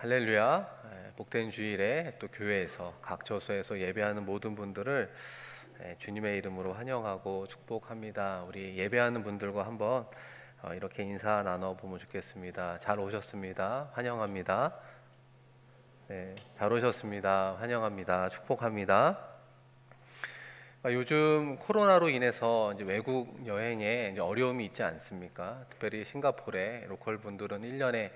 할렐루야. 복된 주일에 또 교회에서 각 처소에서 예배하는 모든 분들을 주님의 이름으로 환영하고 축복합니다. 우리 예배하는 분들과 한번 이렇게 인사 나눠보면 좋겠습니다. 잘 오셨습니다. 환영합니다. 네, 잘 오셨습니다. 환영합니다. 축복합니다. 요즘 코로나로 인해서 이제 외국 여행에 이제 어려움이 있지 않습니까? 특별히 싱가포르의 로컬 분들은 1년에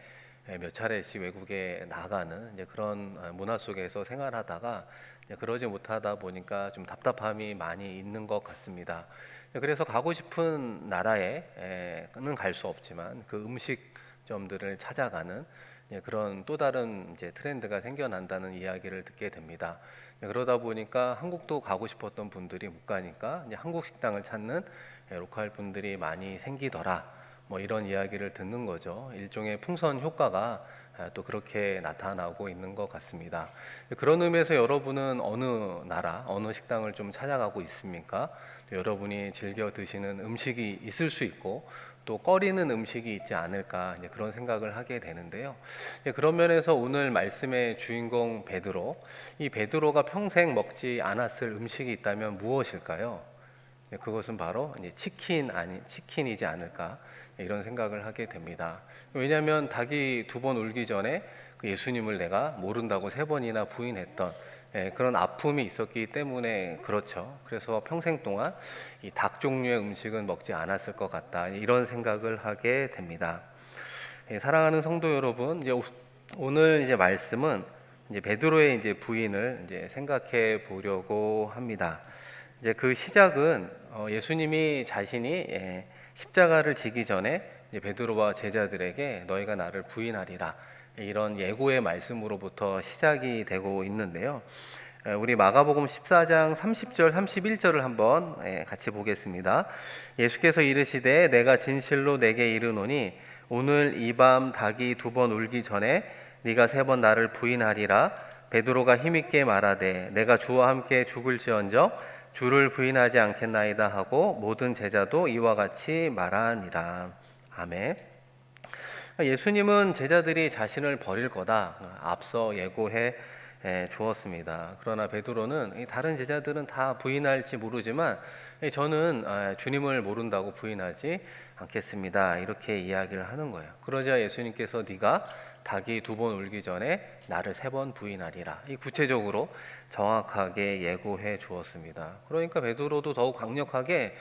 몇 차례씩 외국에 나가는 이제 그런 문화 속에서 생활하다가 이제 그러지 못하다 보니까 좀 답답함이 많이 있는 것 같습니다. 그래서 가고 싶은 나라에는 갈 수 없지만 그 음식점들을 찾아가는 그런 또 다른 이제 트렌드가 생겨난다는 이야기를 듣게 됩니다. 그러다 보니까 한국도 가고 싶었던 분들이 못 가니까 이제 한국 식당을 찾는 로컬 분들이 많이 생기더라. 뭐 이런 이야기를 듣는 거죠. 일종의 풍선 효과가 또 그렇게 나타나고 있는 것 같습니다. 그런 의미에서 여러분은 어느 나라, 어느 식당을 좀 찾아가고 있습니까? 여러분이 즐겨 드시는 음식이 있을 수 있고 또 꺼리는 음식이 있지 않을까 이제 그런 생각을 하게 되는데요. 그런 면에서 오늘 말씀의 주인공 베드로, 이 베드로가 평생 먹지 않았을 음식이 있다면 무엇일까요? 그것은 바로 이제 치킨이지 않을까 이런 생각을 하게 됩니다. 왜냐하면 닭이 2번 울기 전에 그 예수님을 내가 모른다고 3번이나 부인했던 그런 아픔이 있었기 때문에 그렇죠. 그래서 평생 동안 이 닭 종류의 음식은 먹지 않았을 것 같다 이런 생각을 하게 됩니다. 사랑하는 성도 여러분, 이제 오늘 이제 말씀은 이제 베드로의 이제 부인을 이제 생각해 보려고 합니다. 이제 그 시작은 예수님이 자신이 십자가를 지기 전에 이제 베드로와 제자들에게 너희가 나를 부인하리라 이런 예고의 말씀으로부터 시작이 되고 있는데요. 우리 마가복음 14장 30절 31절을 한번 같이 보겠습니다. 예수께서 이르시되 내가 진실로 내게 이르노니 오늘 이 밤 닭이 2번 울기 전에 네가 3번 나를 부인하리라. 베드로가 힘있게 말하되 내가 주와 함께 죽을지언정 주를 부인하지 않겠나이다 하고 모든 제자도 이와 같이 말하니라. 아멘. 예수님은 제자들이 자신을 버릴 거다 앞서 예고해 주었습니다. 그러나 베드로는 다른 제자들은 다 부인할지 모르지만 저는 주님을 모른다고 부인하지 않겠습니다. 이렇게 이야기를 하는 거예요. 그러자 예수님께서 네가 닭이 2번 울기 전에 나를 3번 부인하리라. 이 구체적으로 정확하게 예고해 주었습니다. 그러니까 베드로도 더욱 강력하게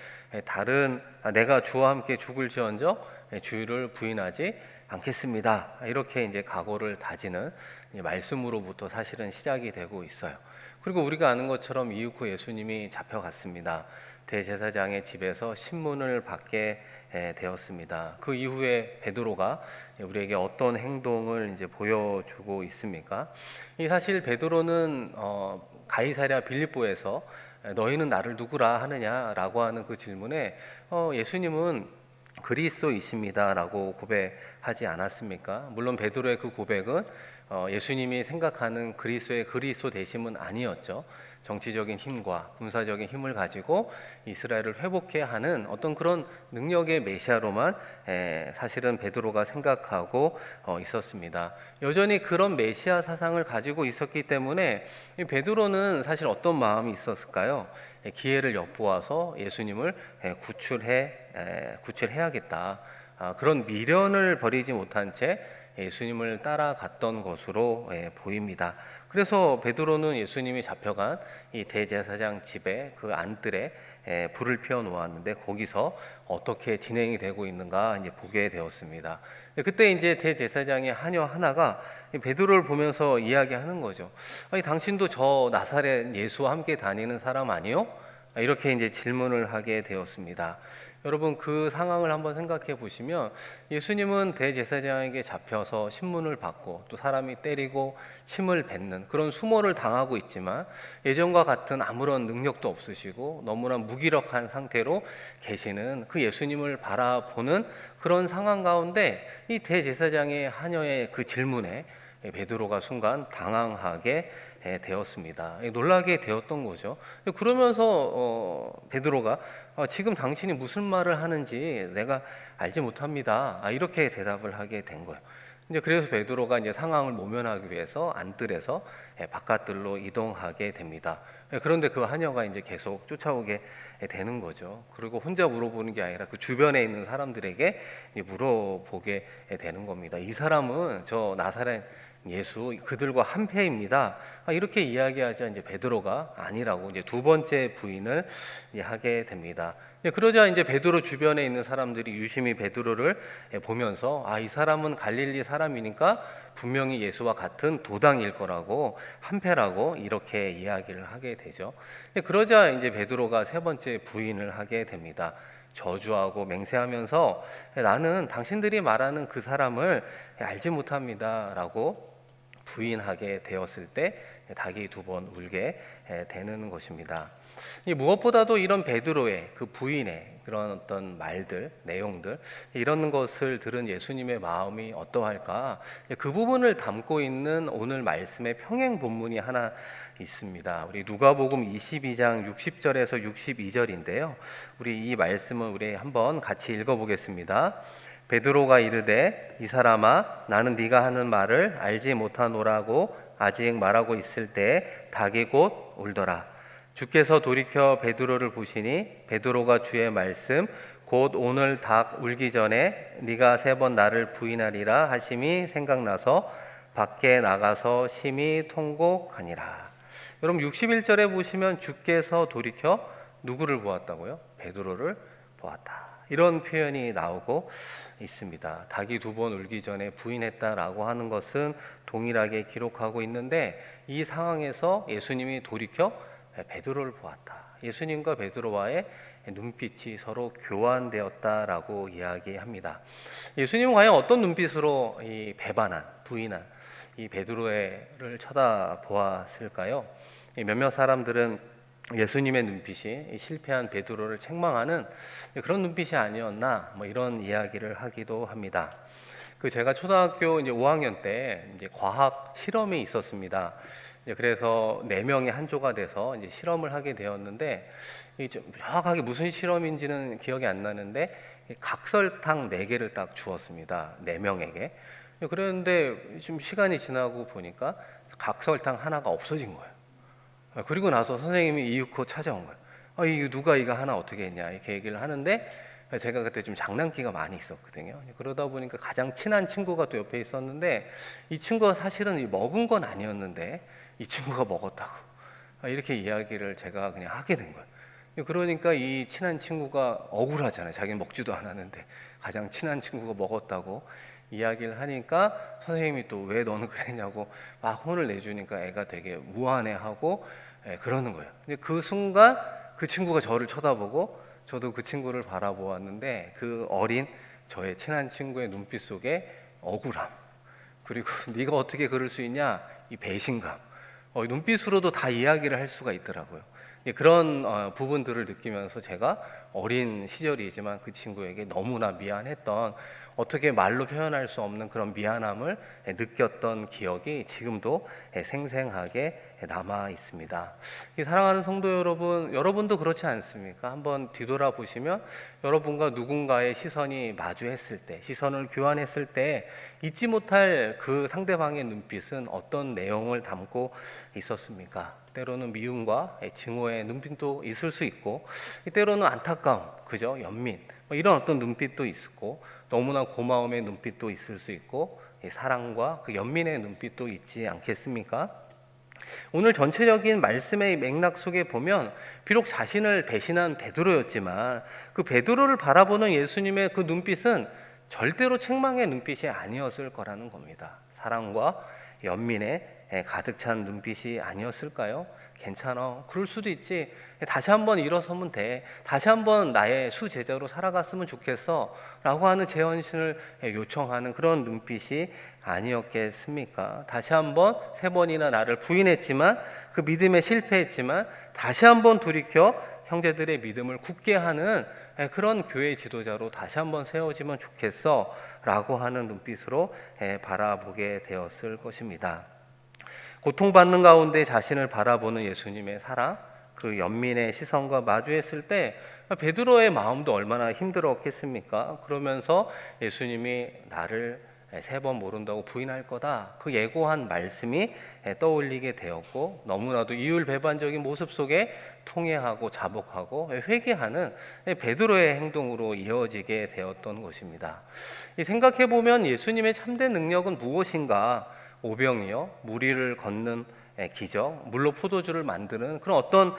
내가 주와 함께 죽을지언정 주를 부인하지 않겠습니다. 이렇게 이제 각오를 다지는 말씀으로부터 사실은 시작이 되고 있어요. 그리고 우리가 아는 것처럼 이후 예수님이 잡혀갔습니다. 대제사장의 집에서 신문을 받게 되었습니다. 그 이후에 베드로가 우리에게 어떤 행동을 이제 보여주고 있습니까? 이 사실 베드로는 가이사랴 빌립보에서 너희는 나를 누구라 하느냐라고 하는 그 질문에 예수님은 그리스도이십니다라고 고백하지 않았습니까? 물론 베드로의 그 고백은 예수님이 생각하는 그리스도의 그리스도 되심은 아니었죠. 정치적인 힘과 군사적인 힘을 가지고 이스라엘을 회복해 하는 어떤 그런 능력의 메시아로만 사실은 베드로가 생각하고 있었습니다. 여전히 그런 메시아 사상을 가지고 있었기 때문에 베드로는 사실 어떤 마음이 있었을까요? 기회를 엿보아서 예수님을 구출해야겠다. 그런 미련을 버리지 못한 채 예수님을 따라갔던 것으로 보입니다. 그래서 베드로는 예수님이 잡혀간 이 대제사장 집에 그 안뜰에 불을 피워 놓았는데 거기서 어떻게 진행이 되고 있는가 이제 보게 되었습니다. 그때 이제 대제사장의 하녀 하나가 베드로를 보면서 이야기하는 거죠. 아니, 당신도 저 나사렛 예수와 함께 다니는 사람 아니요? 이렇게 이제 질문을 하게 되었습니다. 여러분 그 상황을 한번 생각해 보시면 예수님은 대제사장에게 잡혀서 신문을 받고 또 사람이 때리고 침을 뱉는 그런 수모를 당하고 있지만 예전과 같은 아무런 능력도 없으시고 너무나 무기력한 상태로 계시는 그 예수님을 바라보는 그런 상황 가운데 이 대제사장의 하녀의 그 질문에 베드로가 순간 당황하게 되었습니다. 놀라게 되었던 거죠. 그러면서 베드로가 지금 당신이 무슨 말을 하는지 내가 알지 못합니다. 이렇게 대답을 하게 된 거예요. 이제 그래서 베드로가 이제 상황을 모면하기 위해서 안뜰에서 바깥들로 이동하게 됩니다. 그런데 그 하녀가 이제 계속 쫓아오게 되는 거죠. 그리고 혼자 물어보는 게 아니라 그 주변에 있는 사람들에게 물어보게 되는 겁니다. 이 사람은 저 나사렛 예수 그들과 한패입니다. 이렇게 이야기하자 이제 베드로가 아니라고 이제 두 번째 부인을 하게 됩니다. 그러자 이제 베드로 주변에 있는 사람들이 유심히 베드로를 보면서 이 사람은 갈릴리 사람이니까 분명히 예수와 같은 도당일 거라고 한패라고 이렇게 이야기를 하게 되죠. 그러자 이제 베드로가 세 번째 부인을 하게 됩니다. 저주하고 맹세하면서 나는 당신들이 말하는 그 사람을 알지 못합니다라고 부인하게 되었을 때 닭이 두 번 울게 되는 것입니다. 무엇보다도 이런 베드로의 그 부인의 그런 어떤 말들, 내용들 이런 것을 들은 예수님의 마음이 어떠할까? 그 부분을 담고 있는 오늘 말씀의 평행 본문이 하나 있습니다. 우리 누가복음 22장 60절에서 62절인데요. 우리 이 말씀을 우리 한번 같이 읽어보겠습니다. 베드로가 이르되 이 사람아 나는 네가 하는 말을 알지 못하노라고 아직 말하고 있을 때 닭이 곧 울더라. 주께서 돌이켜 베드로를 보시니 베드로가 주의 말씀 곧 오늘 닭 울기 전에 네가 세 번 나를 부인하리라 하심이 생각나서 밖에 나가서 심히 통곡하니라. 여러분 61절에 보시면 주께서 돌이켜 누구를 보았다고요? 베드로를 보았다. 이런 표현이 나오고 있습니다. 닭이 두 번 울기 전에 부인했다라고 하는 것은 동일하게 기록하고 있는데 이 상황에서 예수님이 돌이켜 베드로를 보았다. 예수님과 베드로와의 눈빛이 서로 교환되었다라고 이야기합니다. 예수님은 과연 어떤 눈빛으로 이 배반한, 부인한 이 베드로를 쳐다보았을까요? 몇몇 사람들은 예수님의 눈빛이 실패한 베드로를 책망하는 그런 눈빛이 아니었나 이런 이야기를 하기도 합니다. 제가 초등학교 이제 5학년 때 이제 과학 실험이 있었습니다. 그래서 4명이 한 조가 돼서 이제 실험을 하게 되었는데 좀 정확하게 무슨 실험인지는 기억이 안 나는데 각설탕 4개를 딱 주었습니다. 4명에게. 그런데 좀 시간이 지나고 보니까 각설탕 하나가 없어진 거예요. 그리고 나서 선생님이 이윽고 찾아온 거예요. 이거 누가 이거 하나 어떻게 했냐 이렇게 얘기를 하는데 제가 그때 좀 장난기가 많이 있었거든요. 그러다 보니까 가장 친한 친구가 또 옆에 있었는데 이 친구가 사실은 먹은 건 아니었는데 이 친구가 먹었다고 이렇게 이야기를 제가 그냥 하게 된 거예요. 그러니까 이 친한 친구가 억울하잖아요. 자기는 먹지도 않았는데 가장 친한 친구가 먹었다고 이야기를 하니까 선생님이 또 왜 너는 그랬냐고 막 혼을 내주니까 애가 되게 무안해하고 그러는 거예요. 근데 그 순간 그 친구가 저를 쳐다보고 저도 그 친구를 바라보았는데 그 어린 저의 친한 친구의 눈빛 속에 억울함 그리고 네가 어떻게 그럴 수 있냐 이 배신감 눈빛으로도 다 이야기를 할 수가 있더라고요. 그런 부분들을 느끼면서 제가 어린 시절이지만 그 친구에게 너무나 미안했던 어떻게 말로 표현할 수 없는 그런 미안함을 느꼈던 기억이 지금도 생생하게 남아 있습니다. 사랑하는 성도 여러분, 여러분도 그렇지 않습니까? 한번 뒤돌아보시면 여러분과 누군가의 시선이 마주했을 때, 시선을 교환했을 때 잊지 못할 그 상대방의 눈빛은 어떤 내용을 담고 있었습니까? 때로는 미움과 증오의 눈빛도 있을 수 있고 때로는 안타까움, 그죠? 연민 이런 어떤 눈빛도 있고 너무나 고마움의 눈빛도 있을 수 있고 사랑과 그 연민의 눈빛도 있지 않겠습니까? 오늘 전체적인 말씀의 맥락 속에 보면 비록 자신을 배신한 베드로였지만 그 베드로를 바라보는 예수님의 그 눈빛은 절대로 책망의 눈빛이 아니었을 거라는 겁니다. 사랑과 연민의 가득 찬 눈빛이 아니었을까요? 괜찮아. 그럴 수도 있지. 다시 한번 일어서면 돼. 다시 한번 나의 수제자로 살아갔으면 좋겠어. 라고 하는 재헌신을 요청하는 그런 눈빛이 아니었겠습니까? 다시 한번 3번이나 나를 부인했지만 그 믿음에 실패했지만 다시 한번 돌이켜 형제들의 믿음을 굳게 하는 그런 교회 지도자로 다시 한번 세워지면 좋겠어. 라고 하는 눈빛으로 바라보게 되었을 것입니다. 고통받는 가운데 자신을 바라보는 예수님의 사랑, 그 연민의 시선과 마주했을 때 베드로의 마음도 얼마나 힘들었겠습니까? 그러면서 예수님이 나를 세 번 모른다고 부인할 거다. 그 예고한 말씀이 떠올리게 되었고, 너무나도 이율배반적인 모습 속에 통회하고 자복하고 회개하는 베드로의 행동으로 이어지게 되었던 것입니다. 생각해 보면 예수님의 참된 능력은 무엇인가? 오병이어 무리를 걷는 기적, 물로 포도주를 만드는 그런 어떤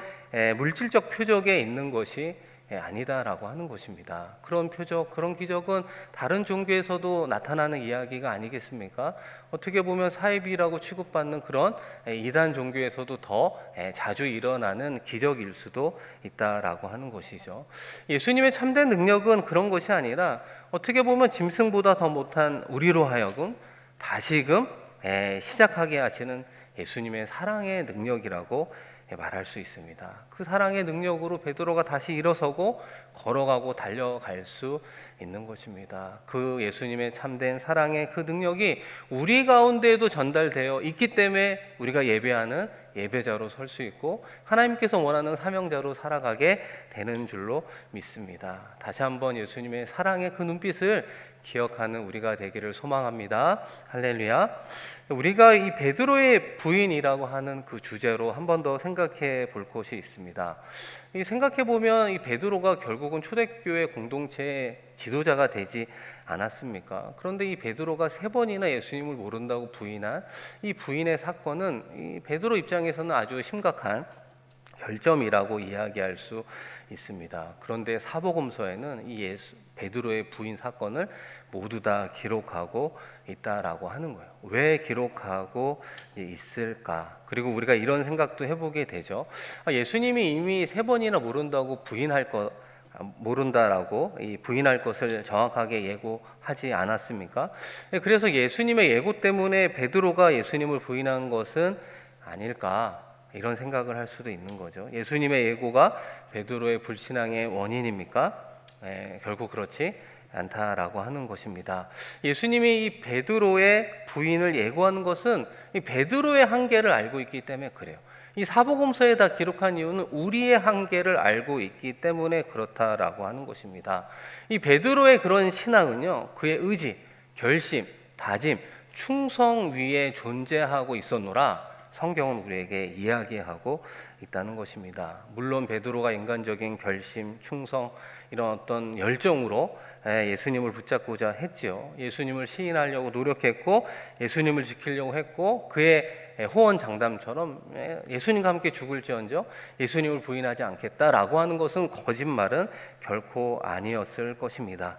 물질적 표적에 있는 것이 아니다라고 하는 것입니다. 그런 표적, 그런 기적은 다른 종교에서도 나타나는 이야기가 아니겠습니까? 어떻게 보면 사이비라고 취급받는 그런 이단 종교에서도 더 자주 일어나는 기적일 수도 있다라고 하는 것이죠. 예수님의 참된 능력은 그런 것이 아니라 어떻게 보면 짐승보다 더 못한 우리로 하여금 다시금 시작하게 하시는 예수님의 사랑의 능력이라고 말할 수 있습니다. 그 사랑의 능력으로 베드로가 다시 일어서고 걸어가고 달려갈 수 있는 것입니다. 그 예수님의 참된 사랑의 그 능력이 우리 가운데에도 전달되어 있기 때문에 우리가 예배하는 예배자로 설 수 있고 하나님께서 원하는 사명자로 살아가게 되는 줄로 믿습니다. 다시 한번 예수님의 사랑의 그 눈빛을 기억하는 우리가 되기를 소망합니다. 할렐루야. 우리가 이 베드로의 부인이라고 하는 그 주제로 한 번 더 생각해 볼 것이 있습니다. 생각해 보면 이 베드로가 결국은 초대교회 공동체의 지도자가 되지 않았습니까? 그런데 이 베드로가 3번이나 예수님을 모른다고 부인한 이 부인의 사건은 이 베드로 입장에서는 아주 심각한 결점이라고 이야기할 수 있습니다. 그런데 사복음서에는 이 베드로의 부인 사건을 모두 다 기록하고 있다라고 하는 거예요. 왜 기록하고 있을까? 그리고 우리가 이런 생각도 해보게 되죠. 예수님이 이미 3번이나 모른다라고 부인할 것을 정확하게 예고하지 않았습니까? 그래서 예수님의 예고 때문에 베드로가 예수님을 부인한 것은 아닐까? 이런 생각을 할 수도 있는 거죠. 예수님의 예고가 베드로의 불신앙의 원인입니까? 결국 그렇지 않다라고 하는 것입니다. 예수님이 이 베드로의 부인을 예고하는 것은 이 베드로의 한계를 알고 있기 때문에 그래요. 이 사복음서에 다 기록한 이유는 우리의 한계를 알고 있기 때문에 그렇다라고 하는 것입니다. 이 베드로의 그런 신앙은요, 그의 의지, 결심, 다짐, 충성 위에 존재하고 있었노라 성경은 우리에게 이야기하고 있다는 것입니다. 물론 베드로가 인간적인 결심, 충성, 이런 어떤 열정으로 예수님을 붙잡고자 했지요. 예수님을 시인하려고 노력했고 예수님을 지키려고 했고 그의 호언장담처럼 예수님과 함께 죽을지언정 예수님을 부인하지 않겠다라고 하는 것은 거짓말은 결코 아니었을 것입니다.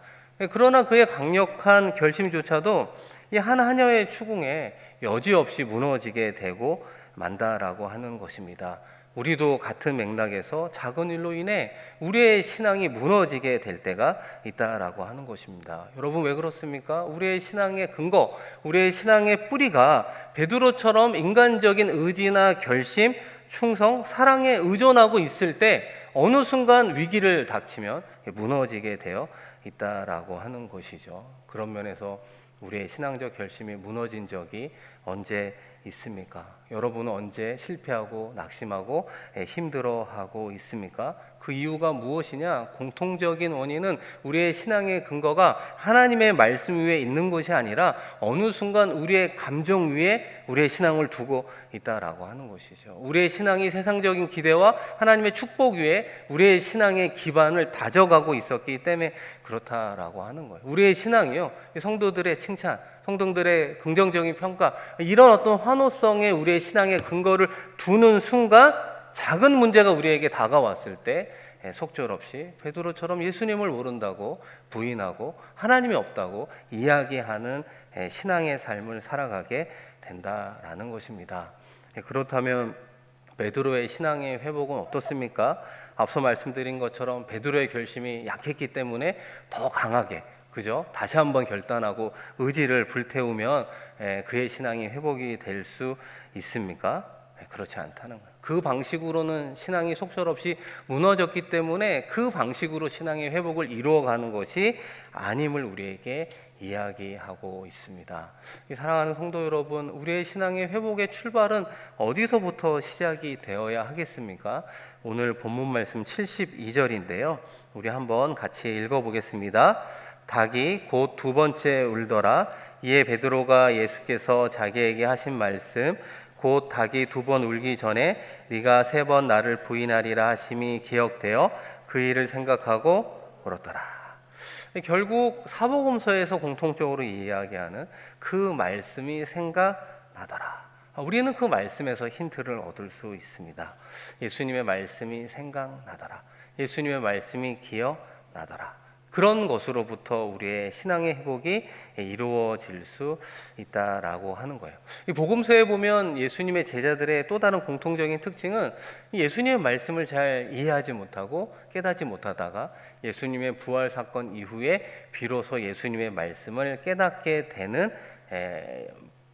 그러나 그의 강력한 결심조차도 이 한 하나의 추궁에 여지없이 무너지게 되고 만다라고 하는 것입니다. 우리도 같은 맥락에서 작은 일로 인해 우리의 신앙이 무너지게 될 때가 있다라고 하는 것입니다. 여러분 왜 그렇습니까? 우리의 신앙의 근거, 우리의 신앙의 뿌리가 베드로처럼 인간적인 의지나 결심, 충성, 사랑에 의존하고 있을 때 어느 순간 위기를 닥치면 무너지게 되어 있다라고 하는 것이죠. 그런 면에서 우리의 신앙적 결심이 무너진 적이 언제 있습니까? 여러분은 언제 실패하고 낙심하고 힘들어하고 있습니까? 그 이유가 무엇이냐? 공통적인 원인은 우리의 신앙의 근거가 하나님의 말씀 위에 있는 것이 아니라 어느 순간 우리의 감정 위에 우리의 신앙을 두고 있다라고 하는 것이죠. 우리의 신앙이 세상적인 기대와 하나님의 축복 위에 우리의 신앙의 기반을 다져가고 있었기 때문에 그렇다라고 하는 거예요. 우리의 신앙이요, 성도들의 칭찬, 성도들의 긍정적인 평가, 이런 어떤 환호성에 우리의 신앙의 근거를 두는 순간 작은 문제가 우리에게 다가왔을 때 속절없이 베드로처럼 예수님을 모른다고 부인하고 하나님이 없다고 이야기하는 신앙의 삶을 살아가게 된다라는 것입니다. 그렇다면 베드로의 신앙의 회복은 어떻습니까? 앞서 말씀드린 것처럼 베드로의 결심이 약했기 때문에 더 강하게, 그죠? 다시 한번 결단하고 의지를 불태우면 그의 신앙이 회복이 될 수 있습니까? 그렇지 않다는 거예요. 그 방식으로는 신앙이 속절없이 무너졌기 때문에 그 방식으로 신앙의 회복을 이루어가는 것이 아님을 우리에게 이야기하고 있습니다. 사랑하는 성도 여러분, 우리의 신앙의 회복의 출발은 어디서부터 시작이 되어야 하겠습니까? 오늘 본문 말씀 72절인데요. 우리 한번 같이 읽어보겠습니다. 닭이 곧 2번째 울더라. 이에 베드로가 예수께서 자기에게 하신 말씀 곧 닭이 2번 울기 전에 네가 3번 나를 부인하리라 하심이 기억되어 그 일을 생각하고 울었더라. 결국 사복음서에서 공통적으로 이야기하는 그 말씀이 생각나더라. 우리는 그 말씀에서 힌트를 얻을 수 있습니다. 예수님의 말씀이 생각나더라. 예수님의 말씀이 기억나더라. 그런 것으로부터 우리의 신앙의 회복이 이루어질 수 있다라고 하는 거예요. 이 복음서에 보면 예수님의 제자들의 또 다른 공통적인 특징은 예수님의 말씀을 잘 이해하지 못하고 깨닫지 못하다가 예수님의 부활 사건 이후에 비로소 예수님의 말씀을 깨닫게 되는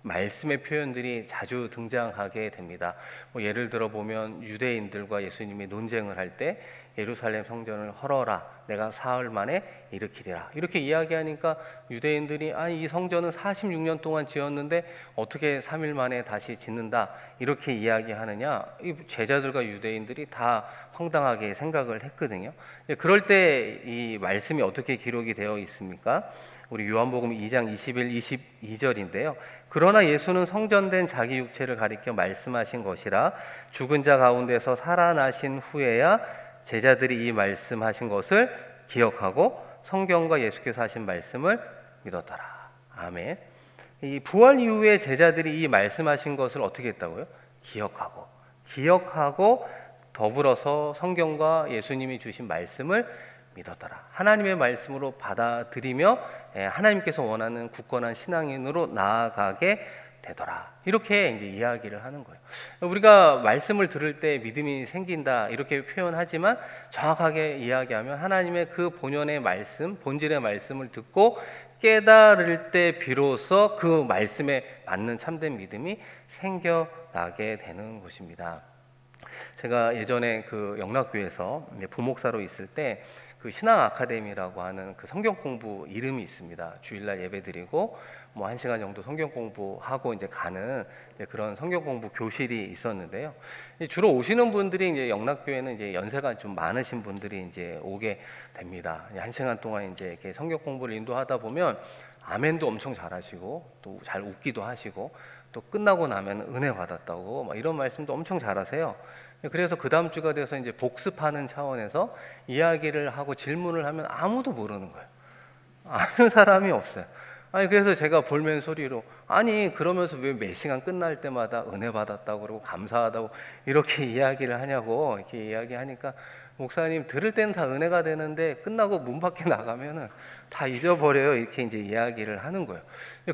말씀의 표현들이 자주 등장하게 됩니다. 예를 들어 보면 유대인들과 예수님이 논쟁을 할 때 예루살렘 성전을 헐어라, 내가 사흘 만에 일으키리라, 이렇게 이야기하니까 유대인들이 아니 이 성전은 46년 동안 지었는데 어떻게 3일 만에 다시 짓는다, 이렇게 이야기하느냐. 이 제자들과 유대인들이 다 황당하게 생각을 했거든요. 그럴 때 이 말씀이 어떻게 기록이 되어 있습니까? 우리 요한복음 2장 21, 22절인데요. 그러나 예수는 성전된 자기 육체를 가리켜 말씀하신 것이라 죽은 자 가운데서 살아나신 후에야 제자들이 이 말씀하신 것을 기억하고 성경과 예수께서 하신 말씀을 믿었더라. 아멘. 이 부활 이후에 제자들이 이 말씀하신 것을 어떻게 했다고요? 기억하고 더불어서 성경과 예수님이 주신 말씀을 믿었더라. 하나님의 말씀으로 받아들이며 하나님께서 원하는 굳건한 신앙인으로 나아가게 되더라. 이렇게 이제 이야기를 하는 거예요. 우리가 말씀을 들을 때 믿음이 생긴다 이렇게 표현하지만 정확하게 이야기하면 하나님의 그 본연의 말씀, 본질의 말씀을 듣고 깨달을 때 비로소 그 말씀에 맞는 참된 믿음이 생겨나게 되는 것입니다. 제가 예전에 그 영락교에서 부목사로 있을 때 그 신앙 아카데미라고 하는 그 성경 공부 이름이 있습니다. 주일날 예배드리고 뭐 1시간 정도 성경 공부하고 이제 가는 그런 성경 공부 교실이 있었는데요. 주로 오시는 분들이 이제 영락교회는 이제 연세가 좀 많으신 분들이 이제 오게 됩니다. 1시간 동안 이제 이렇게 성경 공부를 인도하다 보면 아멘도 엄청 잘하시고 또 잘 웃기도 하시고 또 끝나고 나면 은혜 받았다고 막 이런 말씀도 엄청 잘하세요. 그래서 그 다음 주가 돼서 이제 복습하는 차원에서 이야기를 하고 질문을 하면 아무도 모르는 거예요. 아는 사람이 없어요. 아니 그래서 제가 볼멘 소리로 아니 그러면서 왜 몇 시간 끝날 때마다 은혜 받았다고 그러고 감사하다고 이렇게 이야기를 하냐고 이렇게 이야기하니까 목사님 들을 때는 다 은혜가 되는데 끝나고 문 밖에 나가면은 다 잊어버려요, 이렇게 이제 이야기를 하는 거예요.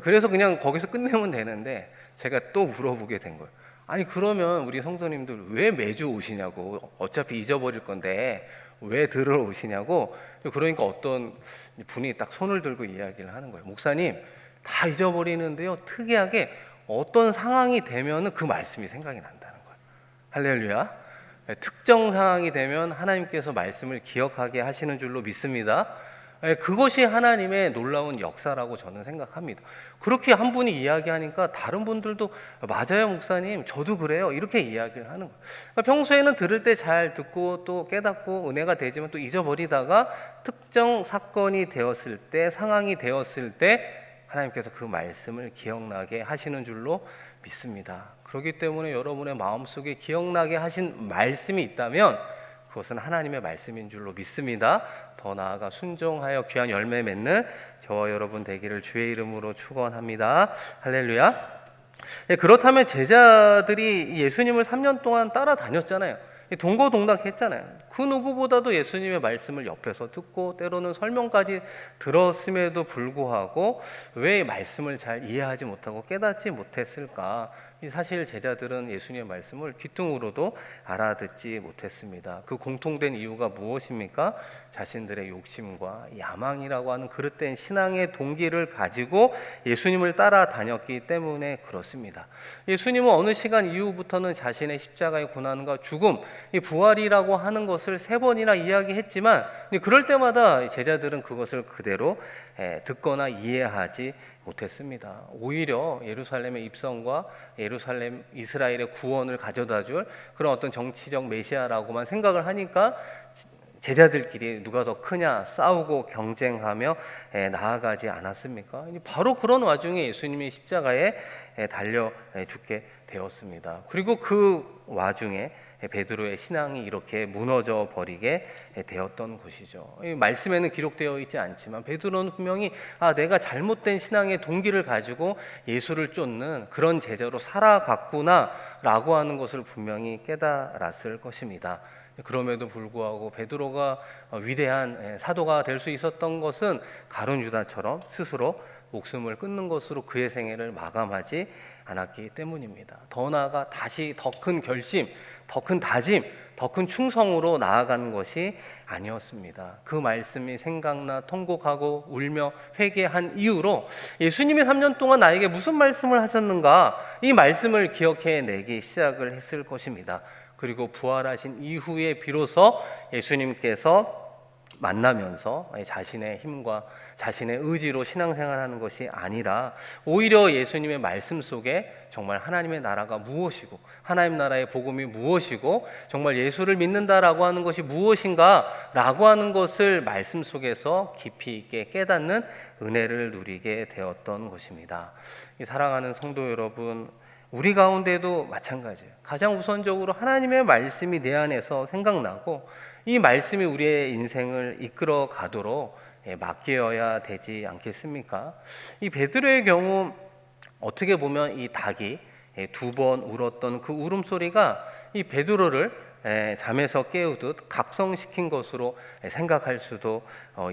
그래서 그냥 거기서 끝내면 되는데 제가 또 물어보게 된 거예요. 아니 그러면 우리 성도님들 왜 매주 오시냐고, 어차피 잊어버릴 건데 왜 들으러 오시냐고. 그러니까 어떤 분이 딱 손을 들고 이야기를 하는 거예요. 목사님 다 잊어버리는데요, 특이하게 어떤 상황이 되면은 그 말씀이 생각이 난다는 거예요. 할렐루야. 특정 상황이 되면 하나님께서 말씀을 기억하게 하시는 줄로 믿습니다. 그것이 하나님의 놀라운 역사라고 저는 생각합니다. 그렇게 한 분이 이야기하니까 다른 분들도 맞아요 목사님 저도 그래요 이렇게 이야기를 하는 거예요. 그러니까 평소에는 들을 때 잘 듣고 또 깨닫고 은혜가 되지만 또 잊어버리다가 특정 사건이 되었을 때, 상황이 되었을 때 하나님께서 그 말씀을 기억나게 하시는 줄로 믿습니다. 그렇기 때문에 여러분의 마음속에 기억나게 하신 말씀이 있다면 그것은 하나님의 말씀인 줄로 믿습니다. 더 나아가 순종하여 귀한 열매 맺는 저와 여러분 되기를 주의 이름으로 축원합니다. 할렐루야. 그렇다면 제자들이 예수님을 3년 동안 따라다녔잖아요. 동고동락했잖아요. 그 누구보다도 예수님의 말씀을 옆에서 듣고 때로는 설명까지 들었음에도 불구하고 왜 말씀을 잘 이해하지 못하고 깨닫지 못했을까? 사실 제자들은 예수님의 말씀을 귀등으로도 알아듣지 못했습니다. 그 공통된 이유가 무엇입니까? 자신들의 욕심과 야망이라고 하는 그릇된 신앙의 동기를 가지고 예수님을 따라다녔기 때문에 그렇습니다. 예수님은 어느 시간 이후부터는 자신의 십자가의 고난과 죽음, 이 부활이라고 하는 것을 3번이나 이야기했지만 그럴 때마다 제자들은 그것을 그대로 듣거나 이해하지 못했습니다. 오히려 예루살렘의 입성과 예루살렘 이스라엘의 구원을 가져다 줄 그런 어떤 정치적 메시아라고만 생각을 하니까 제자들끼리 누가 더 크냐 싸우고 경쟁하며 나아가지 않았습니까? 바로 그런 와중에 예수님이 십자가에 달려 죽게 되었습니다. 그리고 그 와중에 베드로의 신앙이 이렇게 무너져 버리게 되었던 것이죠. 이 말씀에는 기록되어 있지 않지만 베드로는 분명히 내가 잘못된 신앙의 동기를 가지고 예수를 쫓는 그런 제자로 살아갔구나 라고 하는 것을 분명히 깨달았을 것입니다. 그럼에도 불구하고 베드로가 위대한 사도가 될 수 있었던 것은 가룟 유다처럼 스스로 목숨을 끊는 것으로 그의 생애를 마감하지 않았기 때문입니다. 더 나아가 다시 더 큰 결심, 더 큰 다짐, 더 큰 충성으로 나아가는 것이 아니었습니다. 그 말씀이 생각나 통곡하고 울며 회개한 이후로 예수님이 3년 동안 나에게 무슨 말씀을 하셨는가, 이 말씀을 기억해내기 시작을 했을 것입니다. 그리고 부활하신 이후에 비로소 예수님께서 만나면서 자신의 힘과 자신의 의지로 신앙생활하는 것이 아니라 오히려 예수님의 말씀 속에 정말 하나님의 나라가 무엇이고 하나님 나라의 복음이 무엇이고 정말 예수를 믿는다라고 하는 것이 무엇인가라고 하는 것을 말씀 속에서 깊이 있게 깨닫는 은혜를 누리게 되었던 것입니다. 사랑하는 성도 여러분, 우리 가운데도 마찬가지예요. 가장 우선적으로 하나님의 말씀이 내 안에서 생각나고 이 말씀이 우리의 인생을 이끌어 가도록 맡겨야 되지 않겠습니까? 이 베드로의 경우 어떻게 보면 이 닭이 2번 울었던 그 울음소리가 이 베드로를 잠에서 깨우듯 각성시킨 것으로 생각할 수도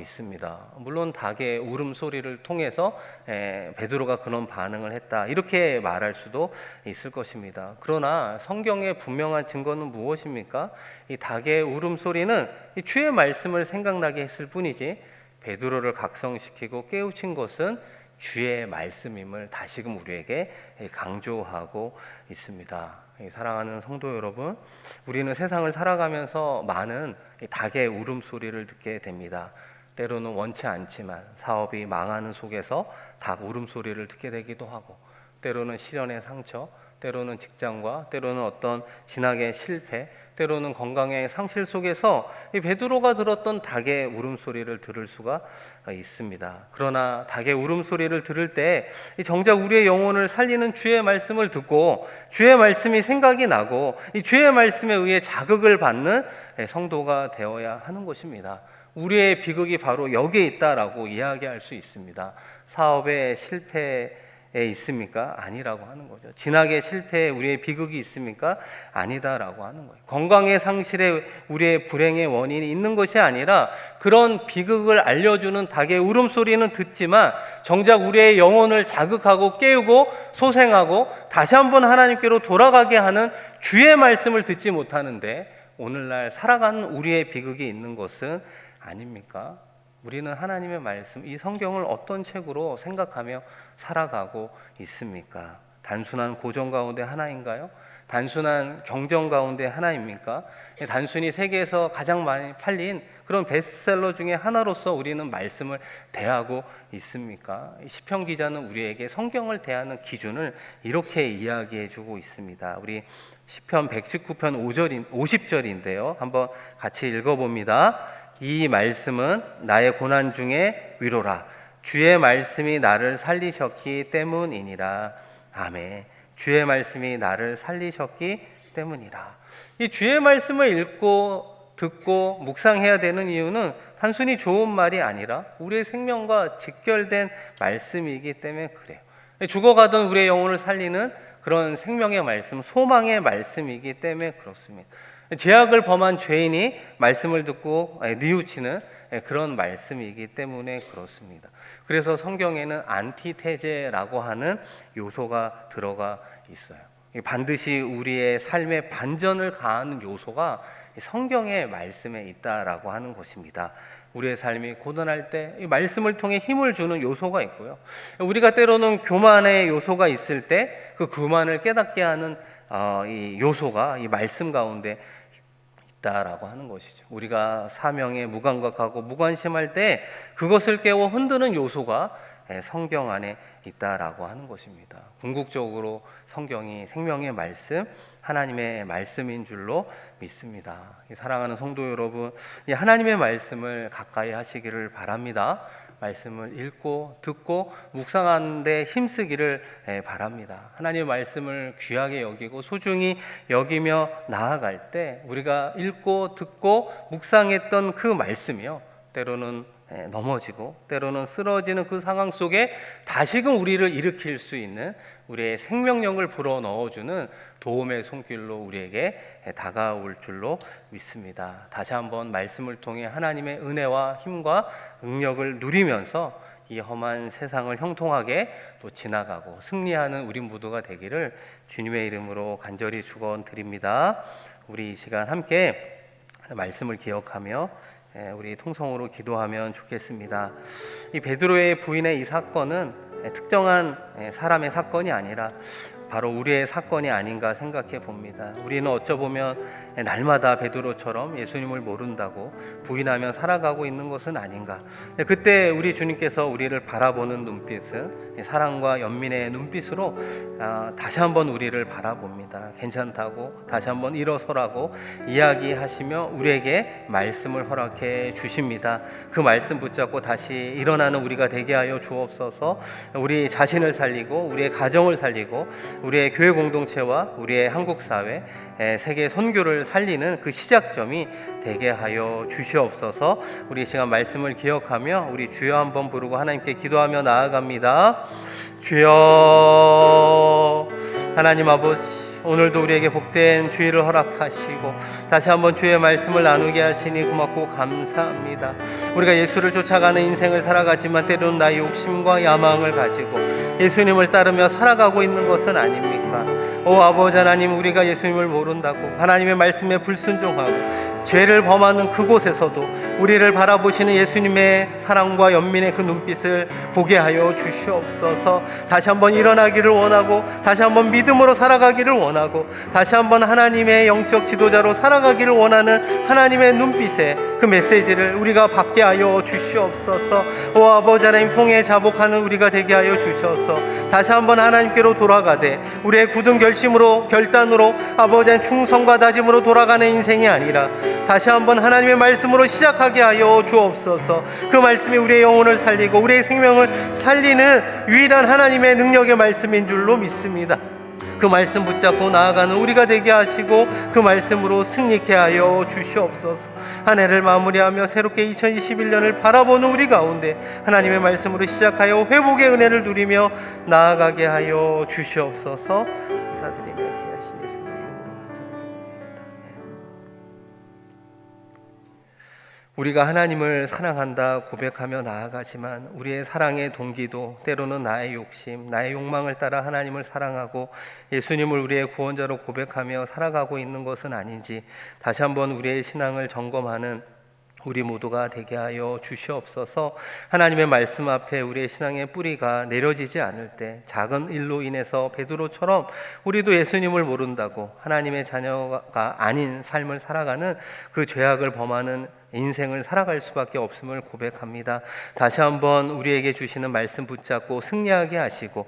있습니다. 물론 닭의 울음소리를 통해서 베드로가 그런 반응을 했다 이렇게 말할 수도 있을 것입니다. 그러나 성경의 분명한 증거는 무엇입니까? 이 닭의 울음소리는 이 주의 말씀을 생각나게 했을 뿐이지 베드로를 각성시키고 깨우친 것은 주의 말씀임을 다시금 우리에게 강조하고 있습니다. 사랑하는 성도 여러분, 우리는 세상을 살아가면서 많은 닭의 울음소리를 듣게 됩니다. 때로는 원치 않지만 사업이 망하는 속에서 닭 울음소리를 듣게 되기도 하고, 때로는 시련의 상처, 때로는 직장과 때로는 어떤 진학의 실패, 때로는 건강의 상실 속에서 이 베드로가 들었던 닭의 울음소리를 들을 수가 있습니다. 그러나 닭의 울음소리를 들을 때 정작 우리의 영혼을 살리는 주의 말씀을 듣고 주의 말씀이 생각이 나고 이 주의 말씀에 의해 자극을 받는 성도가 되어야 하는 것입니다. 우리의 비극이 바로 여기에 있다라고 이야기할 수 있습니다. 사업의 실패에 있습니까? 아니라고 하는 거죠. 진학의 실패에 우리의 비극이 있습니까? 아니다라고 하는 거예요. 건강의 상실에 우리의 불행의 원인이 있는 것이 아니라 그런 비극을 알려주는 닭의 울음소리는 듣지만 정작 우리의 영혼을 자극하고 깨우고 소생하고 다시 한번 하나님께로 돌아가게 하는 주의 말씀을 듣지 못하는데 오늘날 살아가는 우리의 비극이 있는 것은 아닙니까? 우리는 하나님의 말씀, 이 성경을 어떤 책으로 생각하며 살아가고 있습니까? 단순한 고전 가운데 하나인가요? 단순한 경전 가운데 하나입니까? 단순히 세계에서 가장 많이 팔린 그런 베스트셀러 중에 하나로서 우리는 말씀을 대하고 있습니까? 시편 기자는 우리에게 성경을 대하는 기준을 이렇게 이야기해 주고 있습니다. 우리 시편 119편 50절인데요. 한번 같이 읽어봅니다. 이 말씀은 나의 고난 중에 위로라. 주의 말씀이 나를 살리셨기 때문이니라. 아멘. 주의 말씀이 나를 살리셨기 때문이라. 이 주의 말씀을 읽고 듣고 묵상해야 되는 이유는 단순히 좋은 말이 아니라 우리의 생명과 직결된 말씀이기 때문에 그래요. 죽어가던 우리의 영혼을 살리는 그런 생명의 말씀, 소망의 말씀이기 때문에 그렇습니다. 죄악을 범한 죄인이 말씀을 듣고 뉘우치는 그런 말씀이기 때문에 그렇습니다. 그래서 성경에는 안티테제라고 하는 요소가 들어가 있어요. 반드시 우리의 삶에 반전을 가하는 요소가 성경의 말씀에 있다라고 하는 것입니다. 우리의 삶이 고단할 때 이 말씀을 통해 힘을 주는 요소가 있고요. 우리가 때로는 교만의 요소가 있을 때 그 교만을 깨닫게 하는 이 요소가 이 말씀 가운데 있다라고 하는 것이죠. 우리가 사명에 무감각하고 무관심할 때 그것을 깨워 흔드는 요소가 성경 안에 있다라고 하는 것입니다. 궁극적으로 성경이 생명의 말씀, 하나님의 말씀인 줄로 믿습니다. 사랑하는 성도 여러분, 이 하나님의 말씀을 가까이 하시기를 바랍니다. 말씀을 읽고 듣고 묵상하는 데 힘쓰기를 바랍니다. 하나님의 말씀을 귀하게 여기고 소중히 여기며 나아갈 때 우리가 읽고 듣고 묵상했던 그 말씀이요, 때로는 넘어지고 때로는 쓰러지는 그 상황 속에 다시금 우리를 일으킬 수 있는, 우리의 생명력을 불어넣어주는 도움의 손길로 우리에게 다가올 줄로 믿습니다. 다시 한번 말씀을 통해 하나님의 은혜와 힘과 능력을 누리면서 이 험한 세상을 형통하게 또 지나가고 승리하는 우리 모두가 되기를 주님의 이름으로 간절히 축원드립니다. 우리 이 시간 함께 말씀을 기억하며 우리 통성으로 기도하면 좋겠습니다. 이 베드로의 부인의 이 사건은 특정한 사람의 사건이 아니라 바로 우리의 사건이 아닌가 생각해 봅니다. 우리는 어쩌보면 날마다 베드로처럼 예수님을 모른다고 부인하며 살아가고 있는 것은 아닌가. 그때 우리 주님께서 우리를 바라보는 눈빛은 사랑과 연민의 눈빛으로 다시 한번 우리를 바라봅니다. 괜찮다고 다시 한번 일어서라고 이야기하시며 우리에게 말씀을 허락해 주십니다. 그 말씀 붙잡고 다시 일어나는 우리가 되게 하여 주옵소서. 우리 자신을 살리고 우리의 가정을 살리고 우리의 교회 공동체와 우리의 한국 사회, 세계 선교를 살리는 그 시작점이 되게 하여 주시옵소서. 우리 이 시간 말씀을 기억하며 우리 주여 한번 부르고 하나님께 기도하며 나아갑니다. 주여, 하나님 아버지, 오늘도 우리에게 복된 주의를 허락하시고 다시 한번 주의 말씀을 나누게 하시니 고맙고 감사합니다. 우리가 예수를 쫓아가는 인생을 살아가지만 때로는 나의 욕심과 야망을 가지고 예수님을 따르며 살아가고 있는 것은 아닙니까? 오 아버지 하나님, 우리가 예수님을 모른다고 하나님의 말씀에 불순종하고 죄를 범하는 그곳에서도 우리를 바라보시는 예수님의 사랑과 연민의 그 눈빛을 보게 하여 주시옵소서. 다시 한번 일어나기를 원하고 다시 한번 믿음으로 살아가기를 원하고 다시 한번 하나님의 영적 지도자로 살아가기를 원하는 하나님의 눈빛에 그 메시지를 우리가 받게 하여 주시옵소서. 오 아버지 하나님, 통해 자복하는 우리가 되게 하여 주셔서 다시 한번 하나님께로 돌아가되 우리의 굳은 결심으로 결단으로 아버지 하나님 충성과 다짐으로 돌아가는 인생이 아니라 다시 한번 하나님의 말씀으로 시작하게 하여 주옵소서. 그 말씀이 우리의 영혼을 살리고 우리의 생명을 살리는 유일한 하나님의 능력의 말씀인 줄로 믿습니다. 그 말씀 붙잡고 나아가는 우리가 되게 하시고 그 말씀으로 승리케 하여 주시옵소서. 한 해를 마무리하며 새롭게 2021년을 바라보는 우리 가운데 하나님의 말씀으로 시작하여 회복의 은혜를 누리며 나아가게 하여 주시옵소서. 감사드리며 귀하신 예수님 이름으로 우리가 하나님을 사랑한다 고백하며 나아가지만 우리의 사랑의 동기도 때로는 나의 욕심, 나의 욕망을 따라 하나님을 사랑하고 예수님을 우리의 구원자로 고백하며 살아가고 있는 것은 아닌지 다시 한번 우리의 신앙을 점검하는 우리 모두가 되게 하여 주시옵소서. 하나님의 말씀 앞에 우리의 신앙의 뿌리가 내려지지 않을 때 작은 일로 인해서 베드로처럼 우리도 예수님을 모른다고 하나님의 자녀가 아닌 삶을 살아가는 그 죄악을 범하는 인생을 살아갈 수밖에 없음을 고백합니다. 다시 한번 우리에게 주시는 말씀 붙잡고 승리하게 하시고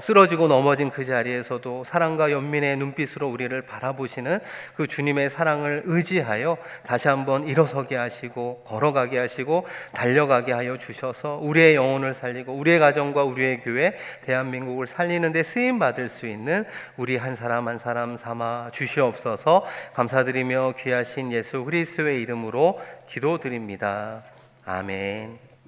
쓰러지고 넘어진 그 자리에서도 사랑과 연민의 눈빛으로 우리를 바라보시는 그 주님의 사랑을 의지하여 다시 한번 일어서게 하시고 걸어가게 하시고 달려가게 하여 주셔서 우리의 영혼을 살리고 우리의 가정과 우리의 교회, 대한민국을 살리는 데 쓰임받을 수 있는 우리 한 사람 한 사람 삼아 주시옵소서. 감사드리며 귀하신 예수 그리스도의 이름으로 기도드립니다. 아멘.